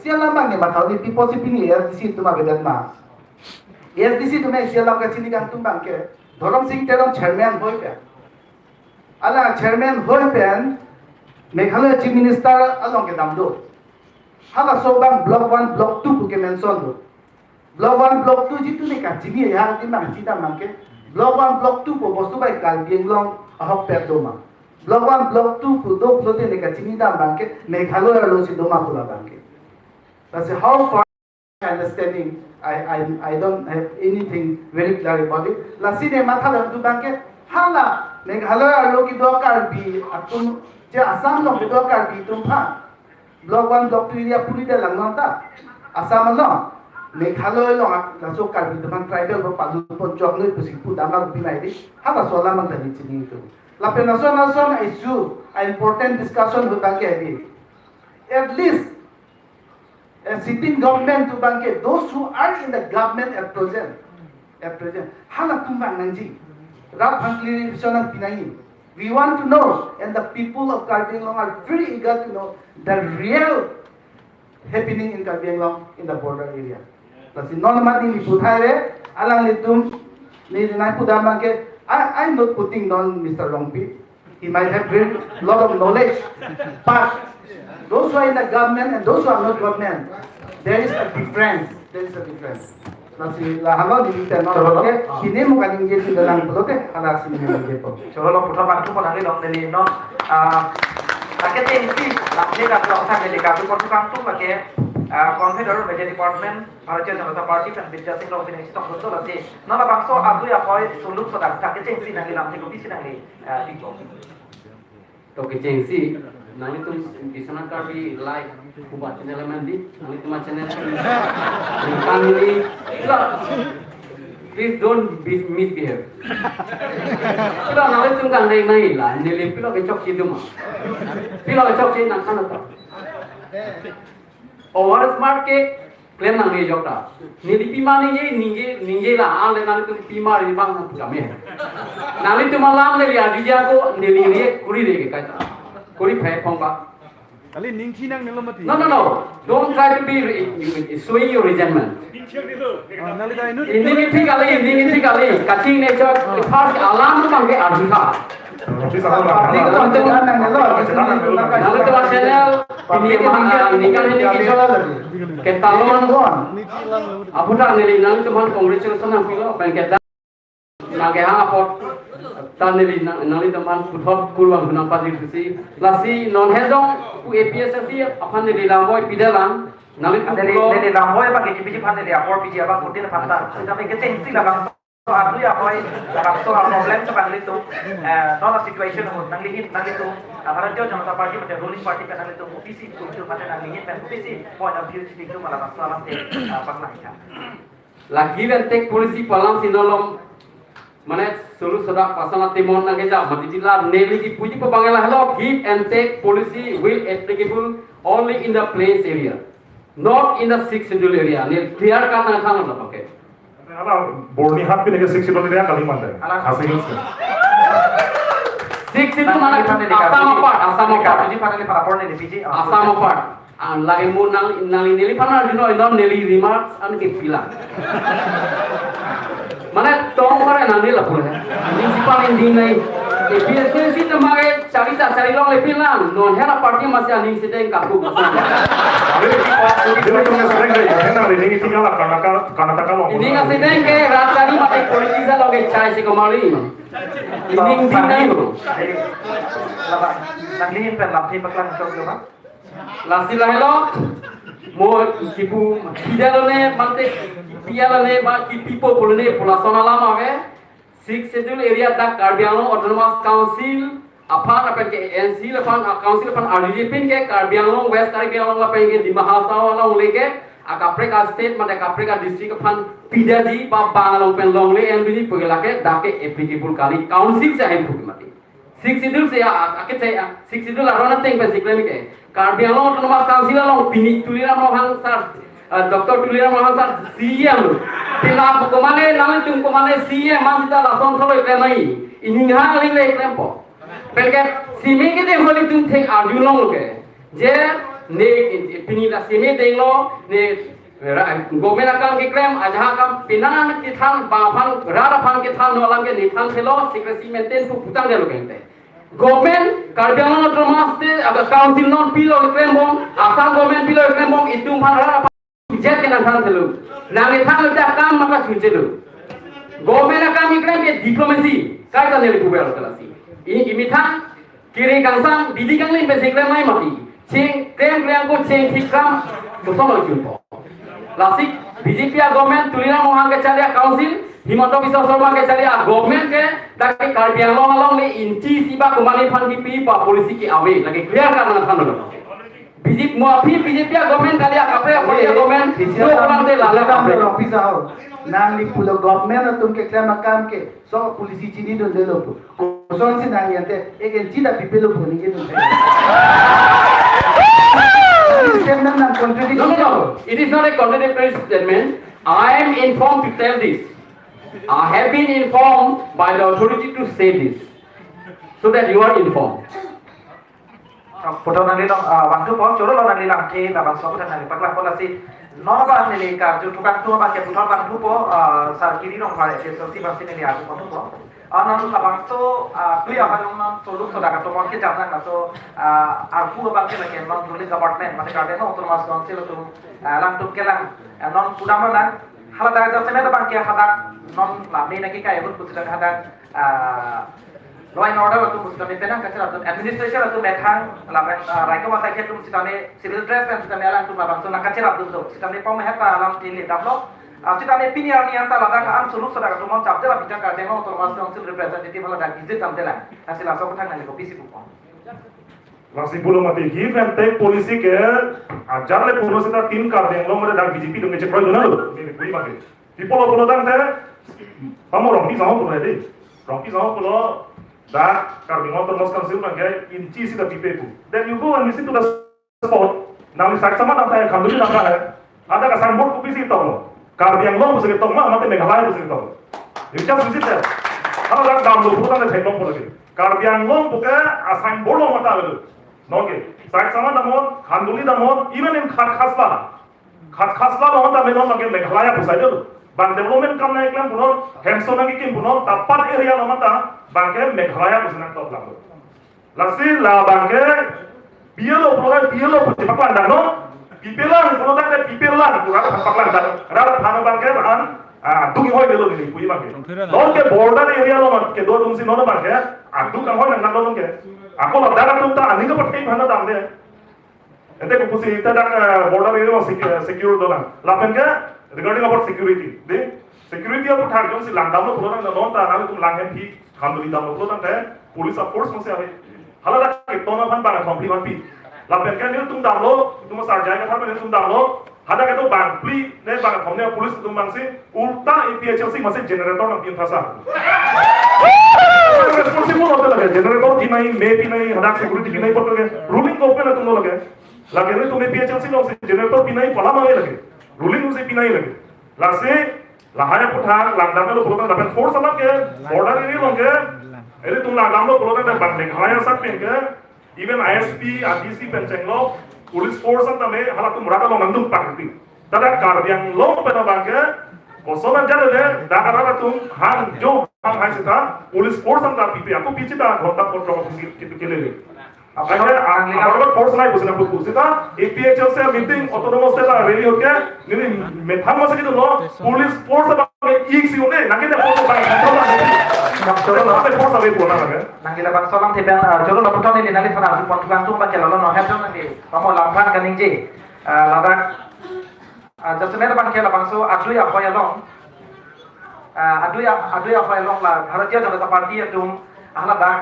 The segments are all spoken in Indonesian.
siapa bang yang bakal di posisi ini SDC tu magedan mah SDC tu nih siapa ke sini kan tumbang ke dorong sing terong chairman boy pe ala chairman boy pe Meghalaya chief minister along ke damdo hala sobang block 1 block 2 ke mention do block 1 block 2 jitu nih kan sini ya timbang cita mangke block 1 block 2 po bostu bai kal bienglong ahok per doma block 1 block 2 po do flote nih kan sini dam bangke Meghalaya lo si doma pula bangke. That's how far understanding. I don't have anything very clear about it. Lasi ne matha lam tu bangke hala Meghalaya lo ki dokar bi atum je Assam lo ki dokar bi tum pha block 1 block 2 area puri de lang ta Assam lo Meghalaya lo la so kar bi tum tribal lo palu pon jok ne pusi pu dama bi nai di hala so la man ta ni chini tu la pe national issue important discussion ho bangke di at least a sitting government to banke those who are in the government at present hala tumbang nanji rap hankli bisona pinai we want to know and the people of Karbi Anglong are very eager to know the real happening in Karbi Anglong in the border area plus in normally ni puthai alang litum ni nai pudama ke I'm not putting down Mr. Rongpi he might have very lot of knowledge but those who are in the government and those who are not government, there is a difference. Nasi lahalo di kita nore, kini muka tinggi di dalam pelote, kalau sini tinggi po. Kalau putra bantu pun hari dong dari no, pakai tinggi, nanti kalau kita jadi katu portu kantu pakai konfederal media department, Bharatiya Janata Party dan Bijaya Singh Ravi Nisi tong betul nanti. Nala bangso adu ya koi suluk sedang pakai tinggi nanti nanti kopi sih nanti tinggi. Toke tinggi. Nanti tuh di sana Karbi live buat channel mandi, nanti tuh channel ini, please don't misbehave. Kalau nanti tuh kan naik lah, nilai pilo kecok sih tuh mah, pilo kecok sih nak kan atau, over smart ke, klaim nanti jok dah, nilai pima ninge lah, ale nanti tuh pima di bang nanti kami, nanti tuh malam nilai dia ko nilai kuri deh kata. Kuri pay pongka. Kali ningki nang nilo mati. No. Don't try to be swing your resentment. Nali dah ini. Ini kali. Kacing ne jod first alarm tu bangke adhika. Nalu tu channel ini kan ini kisah ketalon kon. Abu dah nili nalu tu man congratulations ang pilo bangke dah. Nage hang apot. Tanili nali teman puthop kurang kenapa sih lasi non hedong ku APSC apan nili lamboy pidalang nali nili lamboy pakai biji pan nili apor biji apa kutin pantar kita pakai tinggi lah bang so adu ya koi so problem sekarang itu non situation nangli itu Bharatiya Janata Party pada ruling party kan itu OPC itu pada nangli dan OPC point of view itu malah salam pernah lagi bentek polisi palang sinolom Mana sulu sudah pasang timon nage jam mati dilar neli ki puji pabangela hello give and take policy will applicable only in the plains area not in the 6 schedule area ne clear karna thang na pakai ala borni hat bi nege 6 schedule area kalimantan asing 6 schedule mana asam part puji pada ni para borne di puji asam part lagi mu nang neli pana dino neli remarks an ke bilang mana tong kare nanti lah pula. Ini paling dini. Biasanya sih temai cari long lebih lang. Non hera party masih aning sedang kaku. Ini nggak sedang ke rasa ni mati politik lah ke cai si kembali. Ini dini bro. Nanglihin pen lapsi baklan coba. Lasi lah hello. Mo kipu pidalone mante pialone ba kipipo polone polasona lama ke 6 schedule area da Karbi Anglong Autonomous Council apaan apa ke ANC apaan council apaan RDP ke Karbi Anglong West Karbi Anglong apa ke di Mahasau long leke akapreka state mate akapreka district apaan pidadi ba Bangalong pen long le and bini pgelake dake applicable kali council se aim mati 6 schedule se ake se 6 schedule arona teng basically ke Karbi Anglong Autonomous Council long bini tulira mohang sar Dr. Tulira Mahasar CM Pila kemana namun tum kemana CM masih dah langsung selalu iklan ini hang lagi iklan po. Pelket sini kita boleh tum thek arjulong ke. Je ne pini la seme deng lo ne government akam ke claim aja kam pinan ki thang ba phang rara phang ke thang no lam ke ni thang thelo secrecy maintain pu putang de lo kente government karbiang no dramaste aga council non pilo claim bom asam government pilo claim bom itung phang rara jet ke na thang thelo na ni thang ta kam maka chunjelu government akam ke claim ke diplomacy kai ta ne pu bel kalasi ini thang kiri kangsang bidi kang lin basic claim mai mati ching claim ko ching thik kam to solo jumpo Lasik BJP government tulina mohang ke chalia council Himanto Biswa Sarma ke chalia government ke dake Karbi Anglong along le inci siba kumani phan ki pi pa polisi ki awe lagi clear ka mana than lo BJP muafi BJP government kalia kape apaya government do orang de lala kape office आओ nang li pulo government atum ke claim akam ke so polisi chini do de lo ko son si nang yante egen chida pipelo phoni ke do No. It is not a contradictory statement. I am informed to tell this. I have been informed by the authority to say this, so that you are informed. Puto nanti dong, bantu po, curu lo nanti langke, bang sopo dan nanti paklah pola si, nono bang nanti karju tukang tua bang ke putar bantu po, sar kiri dong kare, sesuatu bang sini nanti aku bantu po. Non bang so, beli apa non solu so dapat tomon ke jangan naso, aku bang ke lagi non tulis apartemen, mana kade no untuk mas konsil untuk lang tuk kelang, non pudah mana, hal dah jauh sebenarnya bang ke hadak non lami lagi kaya pun putar hadak. Law and order itu mesti kami tenang kerja atau administration itu metang, lawan rakyat masa itu mesti kami civil dress dan mesti kami alam itu mabang so nak kerja atau tu, mesti kami pau mehat alam ini develop, mesti kami piniar ni antara ladang am suluk sedang tu mau capter lah bicara kerja mau terus council representative malah dah visit kami telan, nasi langsung petang nanti kopi si bukan. Masih belum mati give and take polisi ke ajar le polisi ta tin kar deng lo mere dak BJP dong ngecek proy dona lo ni kui mati di polo dang te pamo rompi sama polo de rompi sama polo da kar deng motor mos council bang ke inci si da pipe pu then you go and visit to the spot now ni sak sama da ta kam dulu da hai ada ka signboard ku bisi to lo kar deng lo musi to ma mate meghalaya musi to you just visit there kalau da dam lo putan de thekong polo ke kar deng lo buka assign board lo mata lo Noge, sak sama damon, khanduli damon, even in khat khasla damon da menon lage meghalaya pusai do. Bang development kam na eklam punon, hemso na kim punon, tapat area lamata, bangke meghalaya pusana top lago. Lasi la bangke, bielo paklan dano, pipelan punon da pipelan pura paklan dano. Rara thana bangke an adu ki hoy delo ni pui bangke. Noge border area lamat ke do tumsi nono bangke, adu kam hoy nang dano ke. Ako lah darat tu tak, ni kepat kain mana dam deh. Ente kupusi itu dak border area secure dolan. Lapen ke regarding about security, deh security apa thar jom si langdam lo pulang non tak, nalu tu langhem pi, khanduli dam lo pulang deh. Police of force masih ada. Halau dak kita orang pan pan komplit pan pi. Lapen ke ni tu dam lo, tu masar jaya ke thar ni tu dam lo. Hada ke tu bang pli, ni bang thomnya police tu bang si, ulta EPHLC masih generator nang pin thasa. Responsible होते लगे जनरेटर की नहीं मैं भी नहीं हदाक सिक्योरिटी की नहीं पड़ लगे रूलिंग को ओपन तुम लगे लगे नहीं तुम्हें PHLC लोग जनरेटर भी नहीं पला मांगे लगे रूलिंग उसे भी नहीं लगे लासे लाहाया पुठार लांगदाम में लोग बोलते हैं डबल फोर्स अलग के बॉर्डर एरिया लोग के अरे तुम लांगदाम लोग बोलते हैं बंदे खाया सब पेन के इवन ISP RDC पेंचेंग लोग पुलिस फोर्स अंत में हालात तुम राता लोग नंदुम पकड़ती तदा कार्डियंग लोग पेना बांगे कोसोना जले दे दाकरा तुम हां जो हां हां सेता पुलिस फोर्स अंदर पीपे आपको पीछे ता घोटा फोटो के ले अपने आगले फोर्स लाई बुझना पुलिस सेता APHL से मीटिंग ऑटोनोमस से रेली होके नि मेथाम मसे की लो पुलिस फोर्स अब एक सी होने नाके दे फोटो बाय चलो ना पे फोर्स अवे बोला लगे Nanggila bang solam teben jolo lo putar ni nanti sana tu pon tukang tu baca lo no head nanti kamu lampan kaning je ladak जैसे मैं तो बन खेला बंसो अदुया होयलों अदुया होयलों ला भारतीय जनता पार्टी तुम आला बाग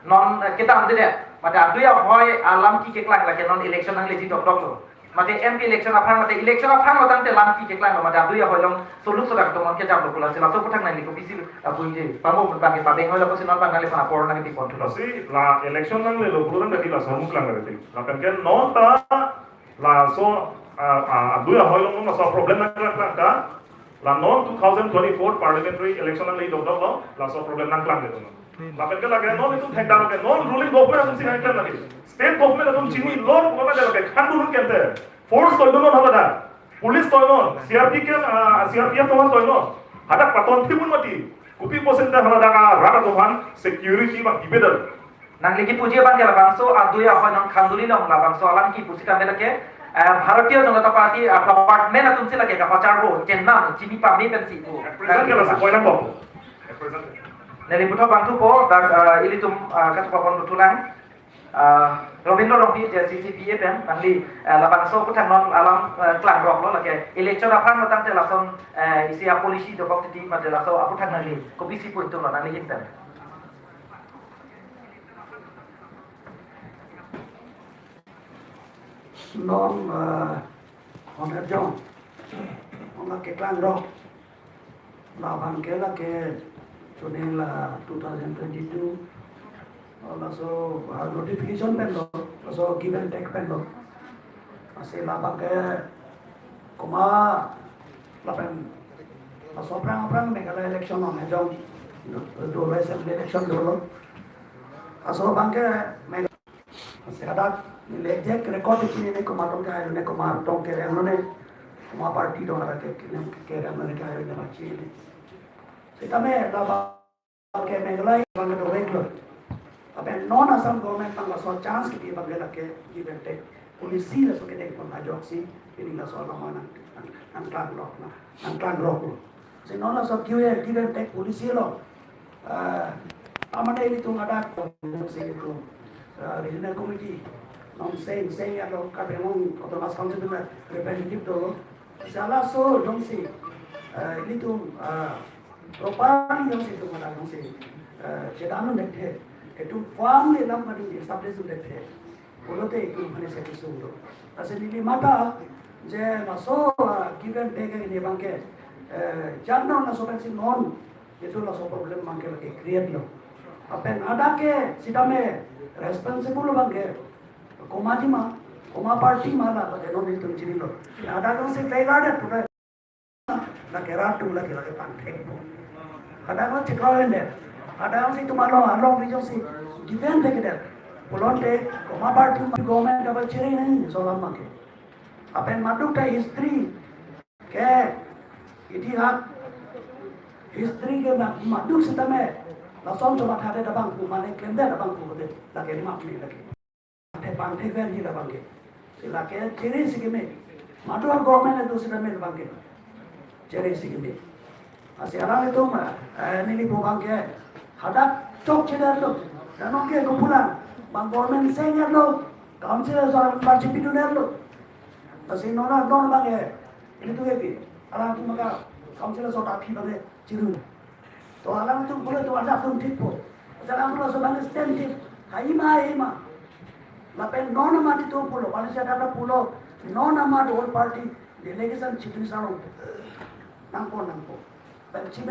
non kita ambil deh mata अदुया होय alam की केकलांग लगे non election नंग लेजी डॉक्टर लो मते MP election अपहां मते election अपहां लो तंते lam की केकलांग मते अदुया होयलों सोलुस सो तो मन के जाब लो पुला सिला तो पठक नाली को बिसी बुंजे पामो बागे पाबे होयलो को सिनन बांगाले फना पोर नंग दी कंट्रोल सी ला election नंग ले लो पुरन दती ला समूह क्लांग रहती ला kan ke non ta la so aduya hoilong no so problem na la non 2024 parliamentary election ang lay dog la so problem nang klang dito Lapen ke lagi non itu tenda lagi non ruling government atau sih kan lagi. State government atau Chinese law apa ada lagi kan dulu kan teh. Force toh non apa dah. Police toh non. CRPF toh non. Ada paton timun mati. Kupi posen teh apa dah rata tuhan security bang dibedal. Nang lagi puji bang ke labangso adu ya apa nang kanduli nang labangso alam ki puji kami lagi Bharatiya Janata Party apartment atau sih lagi kapal cargo jenam cibi pami pensi itu. Represent ke lah sekolah kok. Represent. Nari putra bang tu po dan ili tum kat papon betulan Robindro Rompi je CCPA pen nangli labangso putra non alam kelang rock lo lagi election apa matang te lason isi polisi do bok ti mate laso apu thang nangli komisi pun tu nangli hinten. Non Honor John on ke klang ro la bang ke la ke chune la 2022 la so notification pen lo so give and take pen lo ase la bang ke koma la pen la so prang megala election on John do recent election do lo aso bang ke Sekarang lejek rekod ini ne kumaton kaya ne kumaton kaya ne kuma parti dong ada kaya ne kaya ne macam ini. Sekarang laba kaya mengelai bangga do regular. Tapi non asam government tangga so chance kita bangga lagi event polisi lah so kita ikut ajak si ini lah so lama nang klan rock. Si non asam kaya event polisi lo. Amane ini tu ada si itu. Regional committee non saying atau kapemong atau mas council itu representative dulu salah so dong si ini tuh properly dong si itu mana dong si cedaman dekhe itu farm le lam madu establish dekhe bolo te itu mana saya disuruh asal ini mata je maso given take ini bangke jangan naso pensi non itu naso problem bangke lagi create lo apa ada ke sidame responsible bangke koma party mala pada non itu ciri lo ada kan se failure tu na kera tu la kera pantek ada kan cekal ende ada kan se tu malo along region se given de keder polonte koma party government double ciri nahi solam make apen maduk ta history ke itihas history ke maduk setame langsung coba ada bang ku mana klaim ada bang ku betul lagi lima puluh lagi ada bang tekan ni bang ke silakan ciri sikime madu government itu sudah mel bang ke ciri sikime asyik orang itu nili bang ke ada cok cedar lo dan oke kumpulan bang government senior lo council seorang parti piduner lo masih nona bang ke ini tu ke orang tu maka council seorang api bang ciru तो आलम तुम बोले तो आजा तुम ठीक हो जरा हम लोग सब स्टैंड ठीक हाई मा लापेन नॉन माटी तो बोलो वाले से डाटा बोलो नॉन अमाट होल पार्टी डेलीगेशन चिकनी सारो नंको पंची